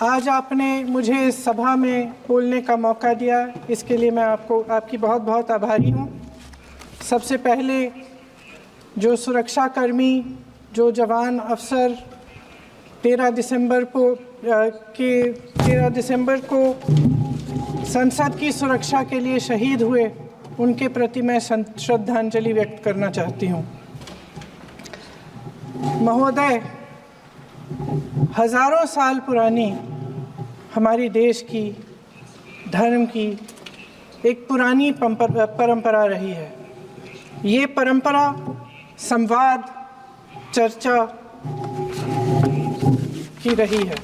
आज आपने मुझे इस सभा में बोलने का मौका दिया, इसके लिए मैं आपकी बहुत बहुत आभारी हूँ। सबसे पहले जो सुरक्षाकर्मी, जो जवान अफसर 13 दिसंबर को संसद की सुरक्षा के लिए शहीद हुए, उनके प्रति मैं श्रद्धांजलि व्यक्त करना चाहती हूँ। महोदय, हजारों साल पुरानी हमारी देश की, धर्म की एक पुरानी परंपरा रही है। ये परंपरा संवाद, चर्चा की रही है।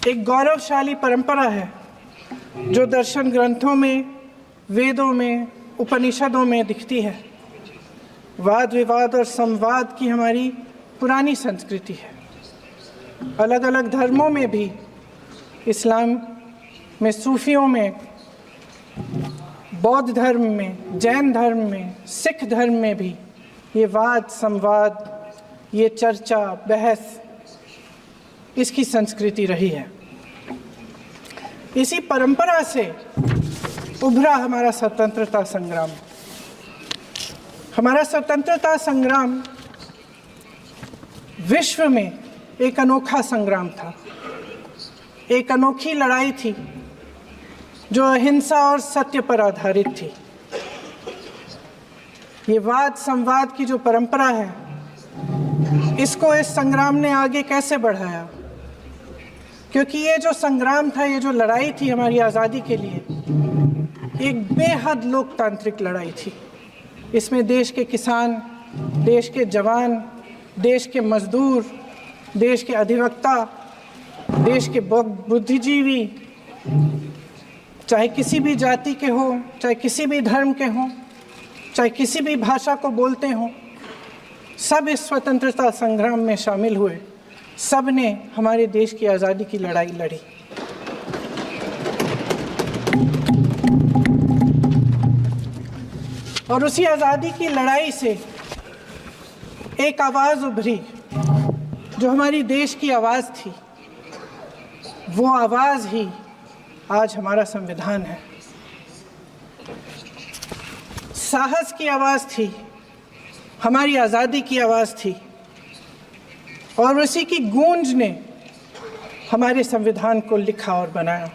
एक गौरवशाली परंपरा है जो दर्शन ग्रंथों में, वेदों में, उपनिषदों में दिखती है। वाद विवाद और संवाद की हमारी पुरानी संस्कृति है। अलग अलग धर्मों में भी, इस्लाम में, सूफियों में, बौद्ध धर्म में, जैन धर्म में, सिख धर्म में भी ये वाद संवाद, ये चर्चा बहस, इसकी संस्कृति रही है। इसी परंपरा से उभरा हमारा स्वतंत्रता संग्राम। हमारा स्वतंत्रता संग्राम विश्व में एक अनोखा संग्राम था, एक अनोखी लड़ाई थी जो अहिंसा और सत्य पर आधारित थी। ये वाद संवाद की जो परंपरा है, इसको इस संग्राम ने आगे कैसे बढ़ाया? क्योंकि ये जो संग्राम था, ये जो लड़ाई थी हमारी आज़ादी के लिए, एक बेहद लोकतांत्रिक लड़ाई थी। इसमें देश के किसान, देश के जवान, देश के मजदूर, देश के अधिवक्ता, देश के बुद्धिजीवी, चाहे किसी भी जाति के हों, चाहे किसी भी धर्म के हों, चाहे किसी भी भाषा को बोलते हों, सब इस स्वतंत्रता संग्राम में शामिल हुए। सब ने हमारे देश की आज़ादी की लड़ाई लड़ी। और उसी आज़ादी की लड़ाई से एक आवाज़ उभरी जो हमारी देश की आवाज़ थी। वो आवाज़ ही आज हमारा संविधान है। साहस की आवाज़ थी, हमारी आज़ादी की आवाज़ थी, और उसी की गूंज ने हमारे संविधान को लिखा और बनाया।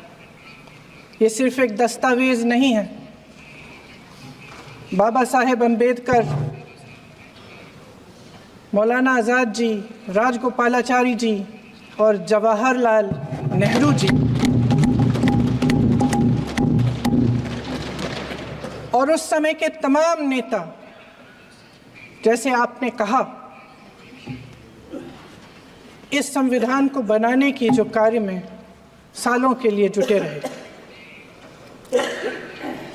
ये सिर्फ एक दस्तावेज नहीं है। बाबा साहेब अम्बेडकर, मौलाना आज़ाद जी, राजगोपालाचारी जी और जवाहरलाल नेहरू जी और उस समय के तमाम नेता, जैसे आपने कहा, इस संविधान को बनाने की जो कार्य में सालों के लिए जुटे रहे।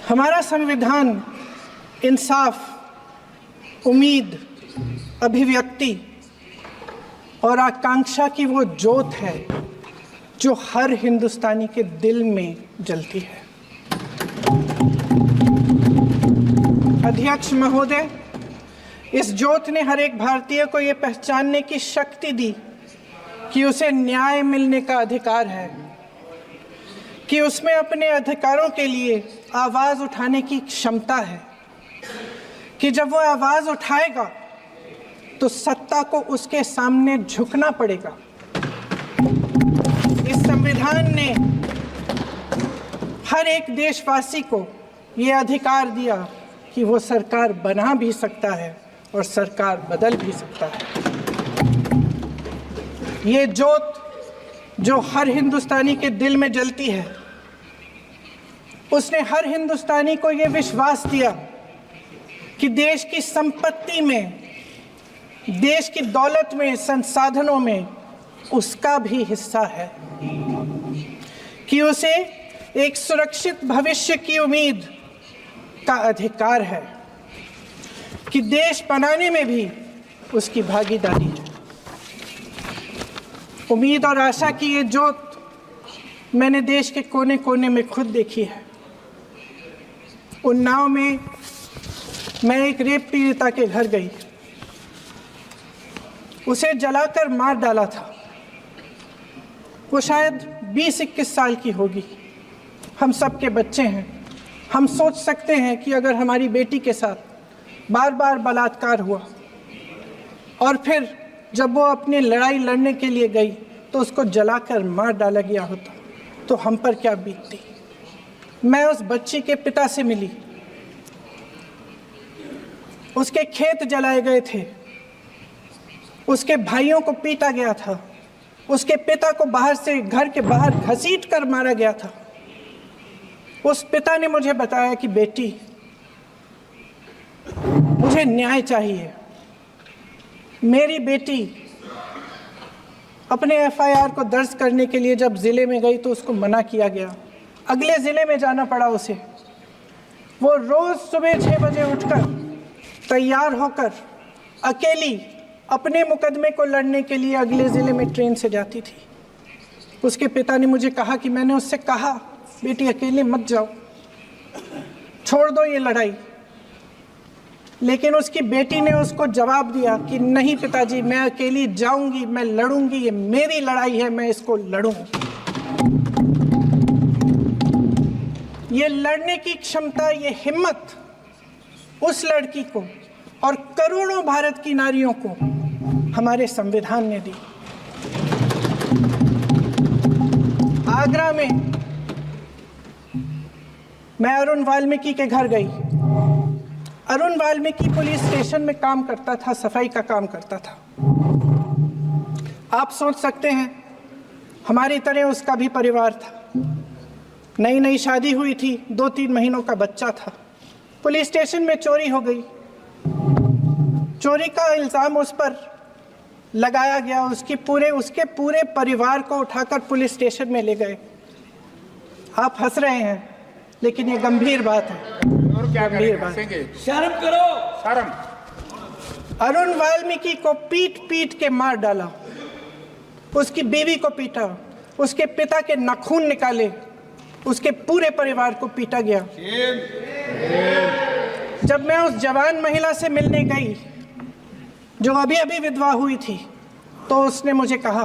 हमारा संविधान इंसाफ, उम्मीद, अभिव्यक्ति और आकांक्षा की वो ज्योत है जो हर हिंदुस्तानी के दिल में जलती है। अध्यक्ष महोदय, इस ज्योत ने हर एक भारतीय को ये पहचानने की शक्ति दी कि उसे न्याय मिलने का अधिकार है, कि उसमें अपने अधिकारों के लिए आवाज़ उठाने की क्षमता है, कि जब वो आवाज़ उठाएगा तो सत्ता को उसके सामने झुकना पड़ेगा। इस संविधान ने हर एक देशवासी को ये अधिकार दिया कि वो सरकार बना भी सकता है और सरकार बदल भी सकता है। ये ज्योत जो हर हिंदुस्तानी के दिल में जलती है, उसने हर हिंदुस्तानी को ये विश्वास दिया कि देश की संपत्ति में, देश की दौलत में, संसाधनों में उसका भी हिस्सा है, कि उसे एक सुरक्षित भविष्य की उम्मीद का अधिकार है, कि देश बनाने में भी उसकी भागीदारी है। उम्मीद और आशा की ये ज्योत मैंने देश के कोने कोने में खुद देखी है। उन्नाव में मैं एक रेप पीड़िता के घर गई, उसे जलाकर मार डाला था। वो शायद 20-21 साल की होगी। हम सब के बच्चे हैं। हम सोच सकते हैं कि अगर हमारी बेटी के साथ बार बार बलात्कार हुआ और फिर जब वो अपनी लड़ाई लड़ने के लिए गई तो उसको जलाकर मार डाला गया होता तो हम पर क्या बीतती। मैं उस बच्ची के पिता से मिली। उसके खेत जलाए गए थे, उसके भाइयों को पीटा गया था, उसके पिता को बाहर से घर के बाहर घसीट कर मारा गया था। उस पिता ने मुझे बताया कि बेटी, मुझे न्याय चाहिए। मेरी बेटी अपने एफआईआर को दर्ज करने के लिए जब ज़िले में गई तो उसको मना किया गया। अगले ज़िले में जाना पड़ा उसे। वो रोज़ सुबह 6 बजे उठकर तैयार होकर अकेली अपने मुकदमे को लड़ने के लिए अगले ज़िले में ट्रेन से जाती थी। उसके पिता ने मुझे कहा कि मैंने उससे कहा, बेटी अकेले मत जाओ, छोड़ दो ये लड़ाई। लेकिन उसकी बेटी ने उसको जवाब दिया कि नहीं पिताजी, मैं अकेली जाऊंगी, मैं लड़ूंगी, ये मेरी लड़ाई है, मैं इसको लड़ूंगी। ये लड़ने की क्षमता, ये हिम्मत उस लड़की को और करोड़ों भारत की नारियों को हमारे संविधान ने दी। आगरा में मैं अरुण वाल्मीकि के घर गई। अरुण वाल्मीकि पुलिस स्टेशन में काम करता था, सफाई का काम करता था। आप सोच सकते हैं हमारी तरह उसका भी परिवार था। नई नई शादी हुई थी, 2-3 महीनों का बच्चा था। पुलिस स्टेशन में चोरी हो गई। चोरी का इल्ज़ाम उस पर लगाया गया। उसके पूरे परिवार को उठाकर पुलिस स्टेशन में ले गए। आप हंस रहे हैं, लेकिन ये गंभीर बात है। और क्या गंभीर बात। शर्म करो, शर्म। अरुण वाल्मीकि को पीट पीट के मार डाला, उसकी बीवी को पीटा, उसके पिता के नाखून निकाले, उसके पूरे परिवार को पीटा गया। जब मैं उस जवान महिला से मिलने गई जो अभी अभी विधवा हुई थी, तो उसने मुझे कहा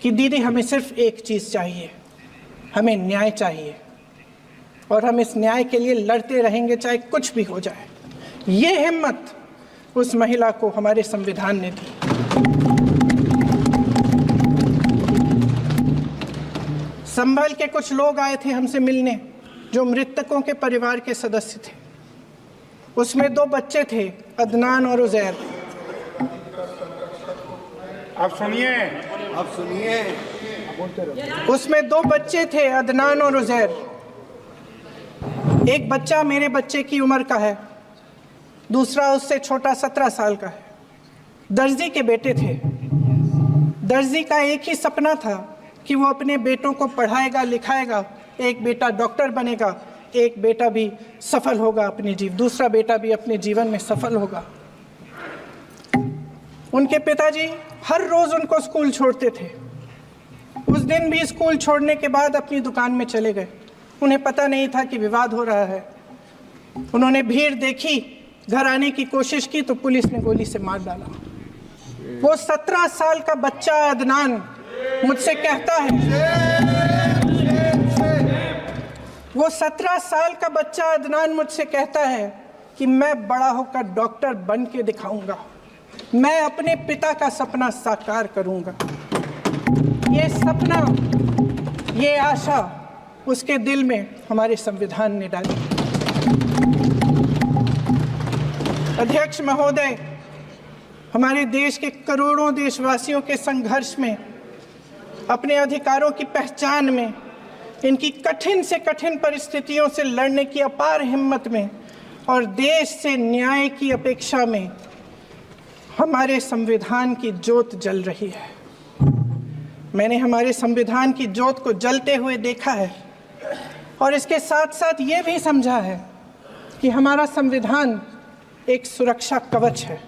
कि दीदी, हमें सिर्फ एक चीज़ चाहिए, हमें न्याय चाहिए और हम इस न्याय के लिए लड़ते रहेंगे, चाहे कुछ भी हो जाए। ये हिम्मत उस महिला को हमारे संविधान ने दी। संभल के कुछ लोग आए थे हमसे मिलने जो मृतकों के परिवार के सदस्य थे। उसमें 2 बच्चे थे, अदनान और उजैर। आप सुनिए। उसमें 2 बच्चे थे, अदनान और उजैर। एक बच्चा मेरे बच्चे की उम्र का है, दूसरा उससे छोटा 17 साल का है। दर्जी के बेटे थे। दर्जी का एक ही सपना था कि वो अपने बेटों को पढ़ाएगा, लिखाएगा। एक बेटा डॉक्टर बनेगा, एक बेटा भी सफल होगा दूसरा बेटा भी अपने जीवन में सफल होगा। उनके पिताजी हर रोज उनको स्कूल छोड़ते थे। उस दिन भी स्कूल छोड़ने के बाद अपनी दुकान में चले गए। उन्हें पता नहीं था कि विवाद हो रहा है। उन्होंने भीड़ देखी, घर आने की कोशिश की तो पुलिस ने गोली से मार डाला। वो 17 साल का बच्चा अदनान मुझसे कहता है, वो 17 साल का बच्चा अदनान मुझसे कहता है कि मैं बड़ा होकर डॉक्टर बन के दिखाऊंगा, मैं अपने पिता का सपना साकार करूंगा। ये सपना, ये आशा उसके दिल में हमारे संविधान ने डाली। अध्यक्ष महोदय, हमारे देश के करोड़ों देशवासियों के संघर्ष में, अपने अधिकारों की पहचान में, इनकी कठिन से कठिन परिस्थितियों से लड़ने की अपार हिम्मत में और देश से न्याय की अपेक्षा में हमारे संविधान की ज्योत जल रही है। मैंने हमारे संविधान की ज्योत को जलते हुए देखा है और इसके साथ साथ ये भी समझा है कि हमारा संविधान एक सुरक्षा कवच है।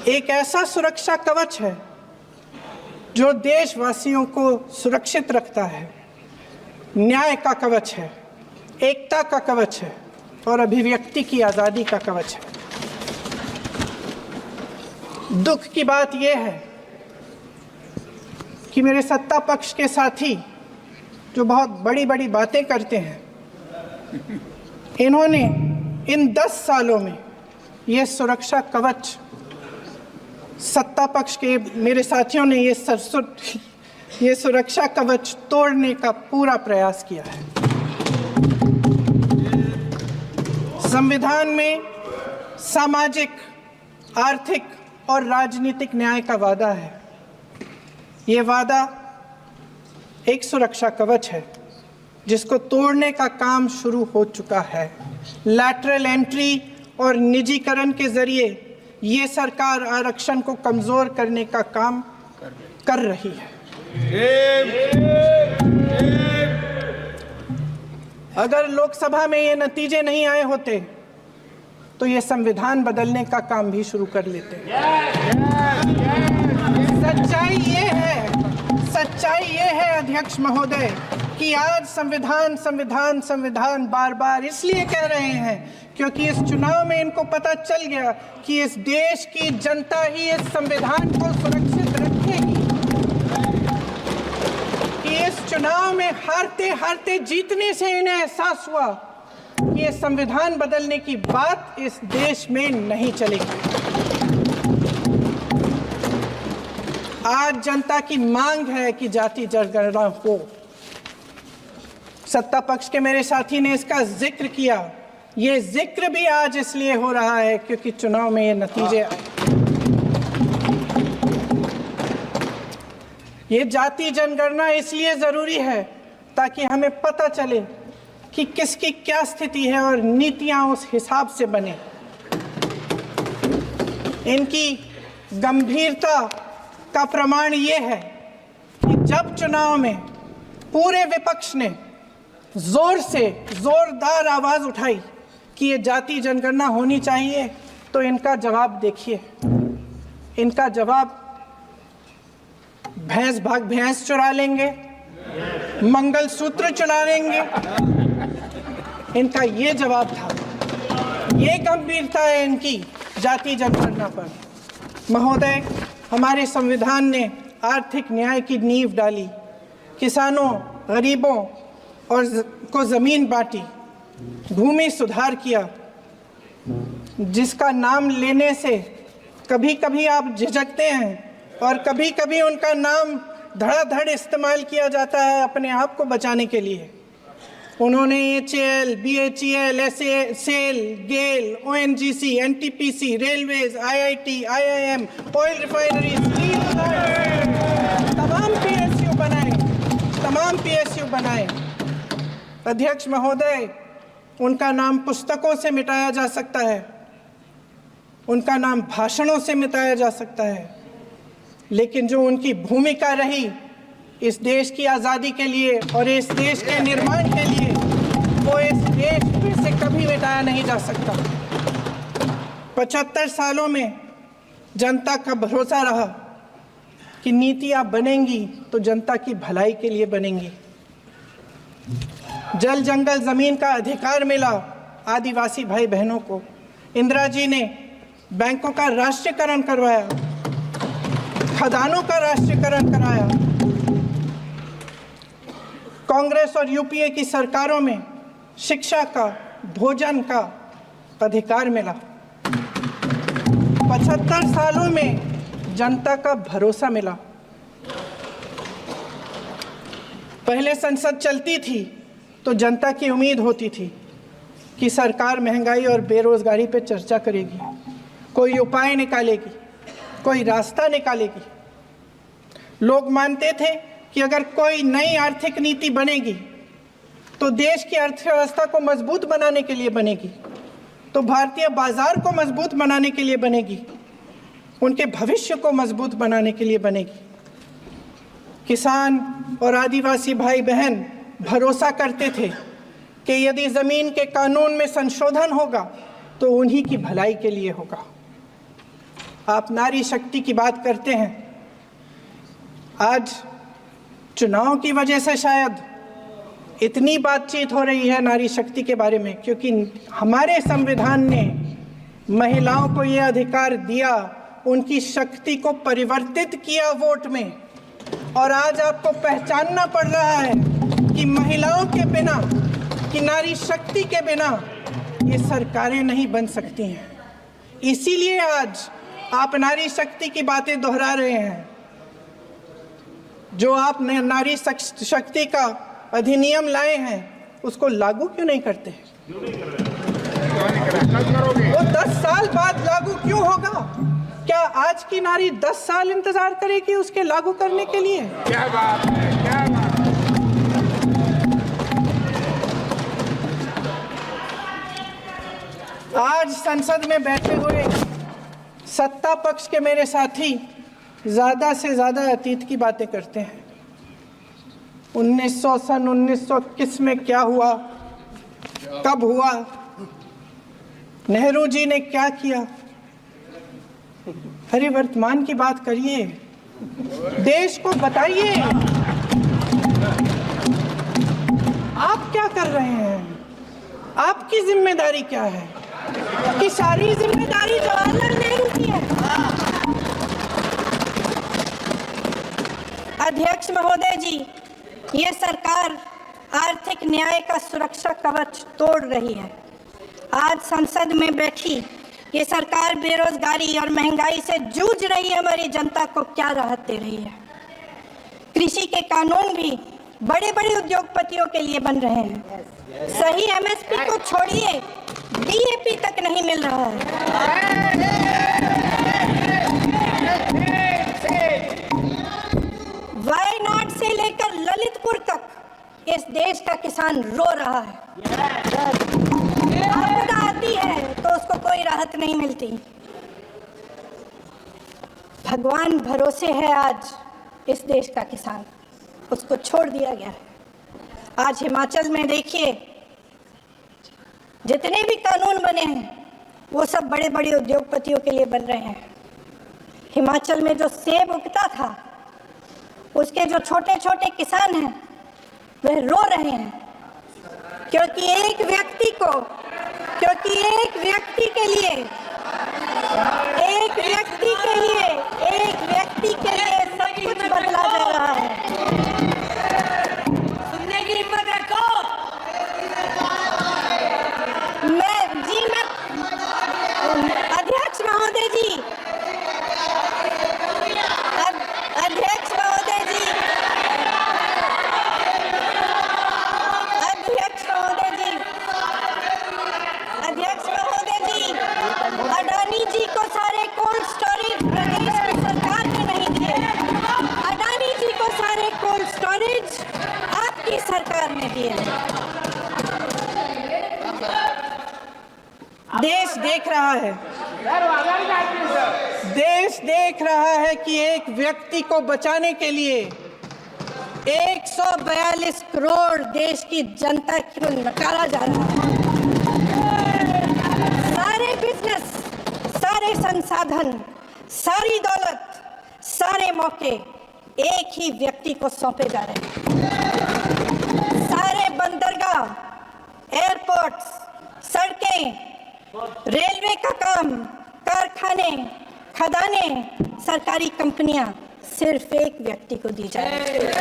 एक ऐसा सुरक्षा कवच है जो देशवासियों को सुरक्षित रखता है, न्याय का कवच है, एकता का कवच है और अभिव्यक्ति की आज़ादी का कवच है। दुख की बात यह है कि मेरे सत्ता पक्ष के साथी जो बहुत बड़ी बड़ी बातें करते हैं, इन्होंने इन 10 सालों में ये सुरक्षा कवच, सत्ता पक्ष के मेरे साथियों ने ये सुरक्षा कवच तोड़ने का पूरा प्रयास किया है। संविधान में सामाजिक, आर्थिक और राजनीतिक न्याय का वादा है। ये वादा एक सुरक्षा कवच है जिसको तोड़ने का काम शुरू हो चुका है। लैटरल एंट्री और निजीकरण के जरिए ये सरकार आरक्षण को कमजोर करने का काम कर रही है। अगर लोकसभा में ये नतीजे नहीं आए होते तो ये संविधान बदलने का काम भी शुरू कर लेते। सच्चाई ये है अध्यक्ष महोदय कि आज संविधान बार बार इसलिए कह रहे हैं क्योंकि इस चुनाव में इनको पता चल गया कि इस देश की जनता ही इस संविधान को सुरक्षित रखेगी, कि इस चुनाव में हारते हारते जीतने से इन्हें एहसास हुआ कि ये संविधान बदलने की बात इस देश में नहीं चलेगी। आज जनता की मांग है कि जाति जनगणना हो। सत्ता पक्ष के मेरे साथी ने इसका जिक्र किया। ये जिक्र भी आज इसलिए हो रहा है क्योंकि चुनाव में ये नतीजे आए। ये जाति जनगणना इसलिए जरूरी है ताकि हमें पता चले कि किसकी क्या स्थिति है और नीतियां उस हिसाब से बने। इनकी गंभीरता का प्रमाण ये है कि जब चुनाव में पूरे विपक्ष ने जोरदार आवाज उठाई कि ये जाति जनगणना होनी चाहिए, तो इनका जवाब देखिए। इनका जवाब भैंस भाग भैंस चुरा लेंगे, मंगलसूत्र चुरा लेंगे, इनका ये जवाब था। ये गंभीरता है इनकी जाति जनगणना पर। महोदय, हमारे संविधान ने आर्थिक न्याय की नींव डाली, किसानों, गरीबों और को जमीन बांटी, भूमि सुधार किया, जिसका नाम लेने से कभी कभी आप झिझकते हैं और कभी कभी उनका नाम धड़ाधड़ इस्तेमाल किया जाता है अपने आप को बचाने के लिए। उन्होंने HAL, BHEL, SAIL, GAIL, ONGC, NTPC, railways, IIT, IIM, oil refinery, steel, तमाम PSU बनाए। अध्यक्ष महोदय, उनका नाम पुस्तकों से मिटाया जा सकता है, उनका नाम भाषणों से मिटाया जा सकता है, लेकिन जो उनकी भूमिका रही इस देश की आज़ादी के लिए और इस देश के निर्माण के लिए, वो इस देश में से कभी मिटाया नहीं जा सकता। 75 सालों में जनता का भरोसा रहा कि नीतियाँ बनेंगी तो जनता की भलाई के लिए बनेंगी। जल जंगल जमीन का अधिकार मिला आदिवासी भाई बहनों को। इंदिरा जी ने बैंकों का राष्ट्रीयकरण करवाया, खदानों का राष्ट्रीयकरण कराया। कांग्रेस और यूपीए की सरकारों में शिक्षा का, भोजन का अधिकार मिला। 75 सालों में जनता का भरोसा मिला। पहले संसद चलती थी तो जनता की उम्मीद होती थी कि सरकार महंगाई और बेरोजगारी पर चर्चा करेगी, कोई उपाय निकालेगी, कोई रास्ता निकालेगी। लोग मानते थे कि अगर कोई नई आर्थिक नीति बनेगी तो देश की अर्थव्यवस्था को मजबूत बनाने के लिए बनेगी, तो भारतीय बाजार को मजबूत बनाने के लिए बनेगी, उनके भविष्य को मजबूत बनाने के लिए बनेगी। किसान और आदिवासी भाई बहन भरोसा करते थे कि यदि ज़मीन के कानून में संशोधन होगा तो उन्हीं की भलाई के लिए होगा। आप नारी शक्ति की बात करते हैं। आज चुनाव की वजह से शायद इतनी बातचीत हो रही है नारी शक्ति के बारे में, क्योंकि हमारे संविधान ने महिलाओं को ये अधिकार दिया, उनकी शक्ति को परिवर्तित किया वोट में, और आज आपको पहचानना पड़ रहा है कि महिलाओं के बिना, कि नारी शक्ति के बिना ये सरकारें नहीं बन सकती हैं। इसीलिए आज आप नारी शक्ति की बातें दोहरा रहे हैं। जो आप नारी शक्ति का अधिनियम लाए हैं उसको लागू क्यों नहीं करते? वो 10 साल बाद लागू क्यों होगा? क्या आज की नारी 10 साल इंतजार करेगी उसके लागू करने के लिए? क्या बात है, क्या बात। आज संसद में बैठे हुए सत्ता पक्ष के मेरे साथी ज्यादा से ज्यादा अतीत की बातें करते हैं। 1921 में क्या हुआ, कब हुआ, नेहरू जी ने क्या किया। अरे वर्तमान की बात करिए, देश को बताइए आप क्या कर रहे हैं, आपकी जिम्मेदारी क्या है? कि सारी जिम्मेदारी जवाहरलाल नेहरू की है। अध्यक्ष महोदय जी, ये सरकार आर्थिक न्याय का सुरक्षा कवच तोड़ रही है। आज संसद में बैठी ये सरकार बेरोजगारी और महंगाई से जूझ रही हमारी जनता को क्या राहत दे रही है। कृषि के कानून भी बड़े बड़े उद्योगपतियों के लिए बन रहे हैं। सही एमएसपी को छोड़िए, डीएपी तक नहीं मिल रहा है। वायनाड से लेकर ललितपुर तक इस देश का किसान रो रहा है। आपदा आती है तो उसको कोई राहत नहीं मिलती। भगवान भरोसे है आज इस देश का किसान, उसको छोड़ दिया गया है। आज हिमाचल में देखिए, जितने भी कानून बने हैं वो सब बड़े बड़े उद्योगपतियों के लिए बन रहे हैं। हिमाचल में जो सेब उगता था उसके जो छोटे छोटे किसान हैं वह रो रहे हैं, क्योंकि एक व्यक्ति के लिए सब कुछ बदला जा रहा है। सुनने की हिम्मत रखो। अध्यक्ष महोदय जी, अडानी जी को सारे कोल्ड स्टोरेज प्रदेश की सरकार ने नहीं दिए। अडानी जी को सारे कोल्ड स्टोरेज आपकी सरकार ने दिए। देश देख रहा है, देश देख रहा है कि एक व्यक्ति को बचाने के लिए 142 करोड़ देश की जनता को नकारा जा रहा है। सारे बिजनेस, सारे संसाधन, सारी दौलत, सारे मौके एक ही व्यक्ति को सौंपे जा रहे हैं। सारे बंदरगाह, एयरपोर्ट्स, सड़कें, रेलवे का काम, कारखाने, खदानें, सरकारी कंपनियां सिर्फ एक व्यक्ति को दी जा रही है।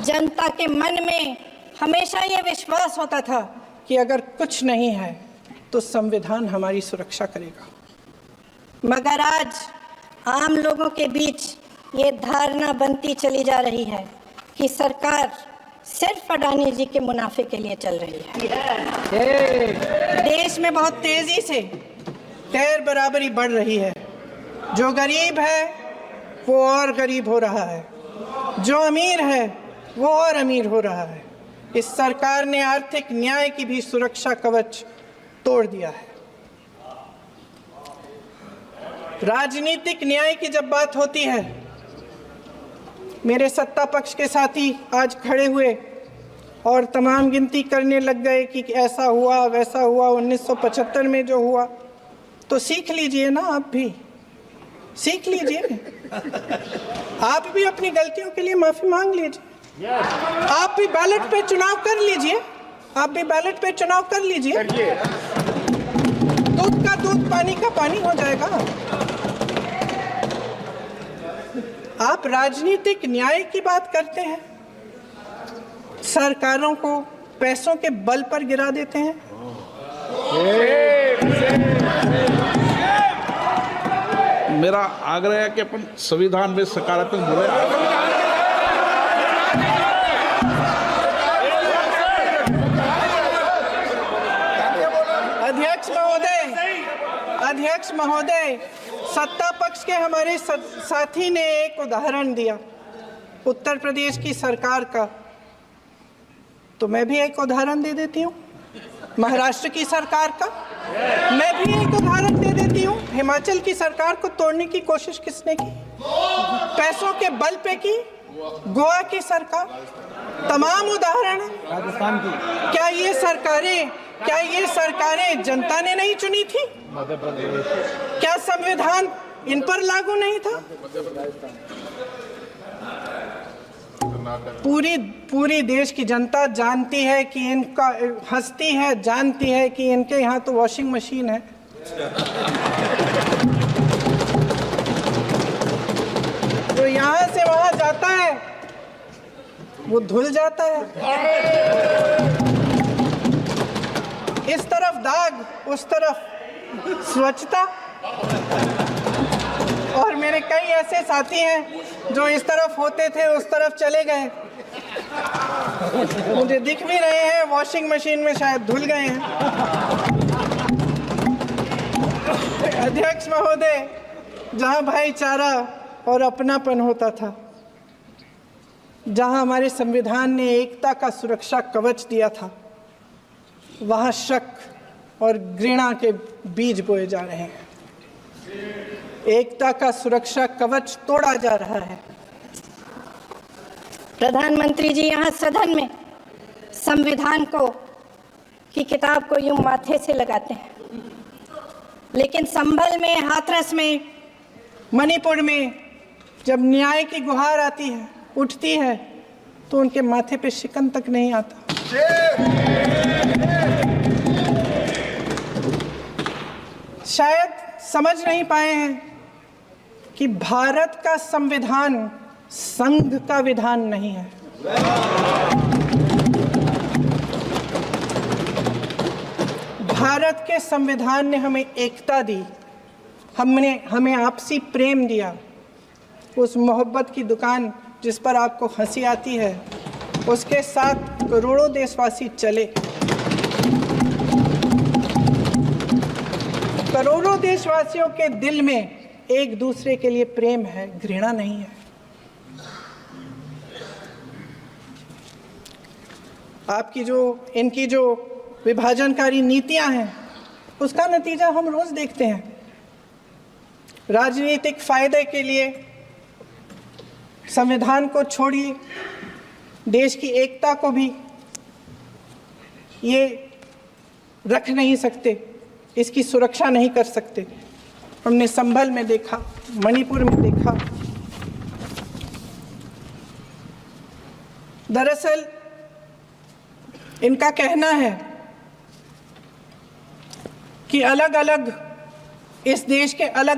जनता के मन में हमेशा ये विश्वास होता था कि अगर कुछ नहीं है तो संविधान हमारी सुरक्षा करेगा, मगर आज आम लोगों के बीच ये धारणा बनती चली जा रही है कि सरकार सिर्फ अडानी जी के मुनाफे के लिए चल रही है। देश में बहुत तेजी से गैर बराबरी बढ़ रही है। जो गरीब है वो और गरीब हो रहा है, जो अमीर है वो और अमीर हो रहा है। इस सरकार ने आर्थिक न्याय की भी सुरक्षा कवच तोड़ दिया है। राजनीतिक न्याय की जब बात होती है, मेरे सत्ता पक्ष के साथी आज खड़े हुए और तमाम गिनती करने लग गए कि ऐसा हुआ वैसा हुआ, 1975 में जो हुआ। तो सीख लीजिए ना, आप भी सीख लीजिए, आप भी अपनी गलतियों के लिए माफी मांग लीजिए। आप भी बैलेट पे चुनाव कर लीजिए, आप भी बैलेट पे चुनाव कर लीजिए। दूध का दूध, पानी का पानी हो जाएगा। आप राजनीतिक न्याय की बात करते हैं, सरकारों को पैसों के बल पर गिरा देते हैं। मेरा आग्रह है कि अपन संविधान में सकारात्मक बोले। अध्यक्ष महोदय, सत्ता पक्ष के हमारे साथी ने एक उदाहरण दिया उत्तर प्रदेश की सरकार का, तो मैं भी एक उदाहरण दे देती हूँ महाराष्ट्र की सरकार का। मैं भी एक उदाहरण दे देती हूँ हिमाचल की सरकार को तोड़ने की कोशिश किसने की, पैसों के बल पे की, गोवा की सरकार। तमाम उदाहरण राजस्थान की। क्या ये सरकारें जनता ने नहीं चुनी थी? क्या संविधान इन पर लागू नहीं था? पूरी देश की जनता जानती है कि इनका हंसती है, जानती है कि इनके यहाँ तो वॉशिंग मशीन है। तो यहाँ से वहां जाता है, वो धुल जाता है। इस तरफ दाग, उस तरफ स्वच्छता। और मेरे कई ऐसे साथी हैं जो इस तरफ होते थे उस तरफ चले गए, मुझे दिख भी रहे हैं, वॉशिंग मशीन में शायद धुल गए हैं। अध्यक्ष महोदय, जहां भाईचारा और अपनापन होता था, जहां हमारे संविधान ने एकता का सुरक्षा कवच दिया था, वहां शक और घृणा के बीज बोए जा रहे हैं। एकता का सुरक्षा कवच तोड़ा जा रहा है। प्रधानमंत्री जी यहाँ सदन में संविधान की किताब को यूं माथे से लगाते हैं, लेकिन संभल में, हाथरस में, मणिपुर में जब न्याय की गुहार आती है, उठती है, तो उनके माथे पे शिकन तक नहीं आता। शायद समझ नहीं पाए हैं कि भारत का संविधान संघ का विधान नहीं है। भारत के संविधान ने हमें एकता दी, हमें आपसी प्रेम दिया। उस मोहब्बत की दुकान जिस पर आपको हंसी आती है, उसके साथ करोड़ों देशवासी चले। करोड़ों देशवासियों के दिल में एक दूसरे के लिए प्रेम है, घृणा नहीं है। इनकी जो विभाजनकारी नीतियां हैं, उसका नतीजा हम रोज देखते हैं। राजनीतिक फायदे के लिए संविधान को छोड़िए, देश की एकता को भी ये रख नहीं सकते, इसकी सुरक्षा नहीं कर सकते। हमने संभल में देखा, मणिपुर में देखा। दरअसल इनका कहना है कि अलग अलग, इस देश के अलग